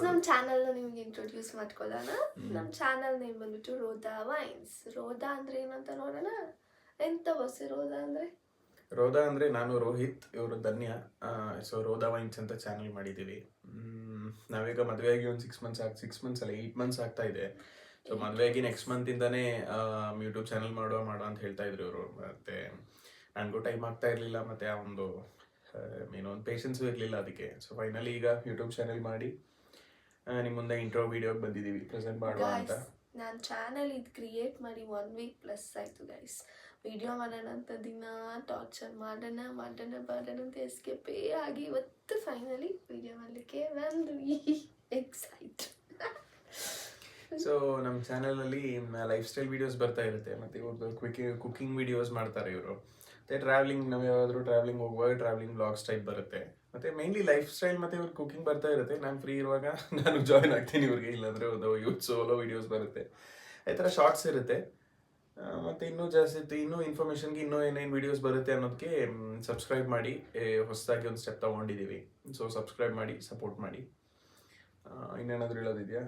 ನಮ್ಮ ಚಾನಲ್ನ ನಿಮ್ಗೆ ಇಂಟ್ರೊಡ್ಯೂಸ್ ಮಾಡ್ಕೊಳ್ಳೋಣ. ನಮ್ಮ ಚಾನಲ್ ನೇಮ್ ಬಂದ್ಬಿಟ್ಟು ರೋದಾ ವೈನ್ಸ್. ರೋದಾ ಅಂದ್ರೆ ಏನಂತ ನೋಡೋಣ. ಎಂತ ಬಸ್ಸಿ ರೋದಾ ಅಂದ್ರೆ? ರೋದಾ ಅಂದರೆ ನಾನು ರೋಹಿತ್, ಇವರು ಧನ್ಯ. ಸೊ ರೋದಾ ವೈನ್ಸ್ ಅಂತ ಚಾನಲ್ ಮಾಡಿದ್ದೀವಿ. ನಾವೀಗ ಮದುವೆಯಾಗಿ ಒಂದು 6 ಮಂತ್ಸ್ ಅಲ್ಲ 8 ಮಂತ್ಸ್ ಆಗ್ತಾ ಇದೆ. ಸೊ ಮದುವೆಯಾಗಿ ನೆಕ್ಸ್ಟ್ ಮಂತಿಂದನೇ ಯೂಟ್ಯೂಬ್ ಚಾನಲ್ ಮಾಡುವ ಅಂತ ಹೇಳ್ತಾ ಇದ್ರು ಇವರು. ಮತ್ತು ನನಗೂ ಟೈಮ್ ಆಗ್ತಾ ಇರಲಿಲ್ಲ, ಮತ್ತು ಆ ಒಂದು ಏನೋ ಒಂದು ಪೇಷನ್ಸು ಇರಲಿಲ್ಲ ಅದಕ್ಕೆ. ಸೊ ಫೈನಲಿ ಈಗ ಯೂಟ್ಯೂಬ್ ಚಾನಲ್ ಮಾಡಿ ನಿಮ್ಮ ಮುಂದೆ ಇಂಟ್ರೋ ವಿಡಿಯೋಗೆ ಬಂದಿದ್ದೀವಿ, ಪ್ರೆಸೆಂಟ್ ಮಾಡುವ ಅಂತ. ನಾನು ಚಾನಲ್ ಇದು ಕ್ರಿಯೇಟ್ ಮಾಡಿ 1 ವೀಕ್ ಪ್ಲಸ್ ಆಯಿತು ಗೈಸ್. ವಿಡಿಯೋ ಮಾಡೋಣ ಅಂತ ದಿನ ಟಾರ್ಚರ್ ಮಾಡೋಣ ಅಂತ ಎಸ್ಕೇಪೇ ಆಗಿ ಇವತ್ತು ಫೈನಲಿ ವಿಡಿಯೋ ಮಾಡಲಿಕ್ಕೆ ಬಂದ್ವಿ. ಎಕ್ಸೈಟ್. ಸೊ ನಮ್ಮ ಚಾನಲಲ್ಲಿ ಲೈಫ್ ಸ್ಟೈಲ್ ವೀಡಿಯೋಸ್ ಬರ್ತಾ ಇರುತ್ತೆ, ಮತ್ತು ಇವ್ರದ್ದು ಕುಕಿಂಗ್ ವೀಡಿಯೋಸ್ ಮಾಡ್ತಾರೆ ಇವರು. ಮತ್ತು ಟ್ರಾವೆಲಿಂಗ್, ನಾವು ಯಾವಾದರೂ ಟ್ರಾವೆಲಿಂಗ್ ಹೋಗುವಾಗ ಟ್ರಾವೆಲಿಂಗ್ ಬ್ಲಾಗ್ಸ್ ಟೈಪ್ ಬರುತ್ತೆ. ಮತ್ತು ಮೇನ್ಲಿ ಲೈಫ್ ಸ್ಟೈಲ್ ಮತ್ತು ಇವ್ರು ಕುಕಿಂಗ್ ಬರ್ತಾ ಇರುತ್ತೆ. ನಾನು ಫ್ರೀ ಇರುವಾಗ ನಾನು ಜಾಯ್ನ್ ಆಗ್ತೀನಿ ಇವ್ರಿಗೆ, ಇಲ್ಲಾಂದರೆ ಒಂದು ಸೋಲೋ ವೀಡಿಯೋಸ್ ಬರುತ್ತೆ. ಈ ಥರ ಶಾರ್ಟ್ಸ್ ಇರುತ್ತೆ. ಮತ್ತು ಇನ್ನೂ ಜಾಸ್ತಿ ಇನ್ನೂ ಇನ್ಫಾರ್ಮೇಷನ್ಗೆ ಇನ್ನೂ ಏನೇನು ವೀಡಿಯೋಸ್ ಬರುತ್ತೆ ಅನ್ನೋದಕ್ಕೆ ಸಬ್ಸ್ಕ್ರೈಬ್ ಮಾಡಿ. ಹೊಸದಾಗಿ ಒಂದು ಸ್ಟೆಪ್ ತೊಗೊಂಡಿದ್ದೀವಿ. ಸೊ ಸಬ್ಸ್ಕ್ರೈಬ್ ಮಾಡಿ, ಸಪೋರ್ಟ್ ಮಾಡಿ. ಇನ್ನೇನಾದರೂ ಹೇಳೋದಿದೆಯಾ?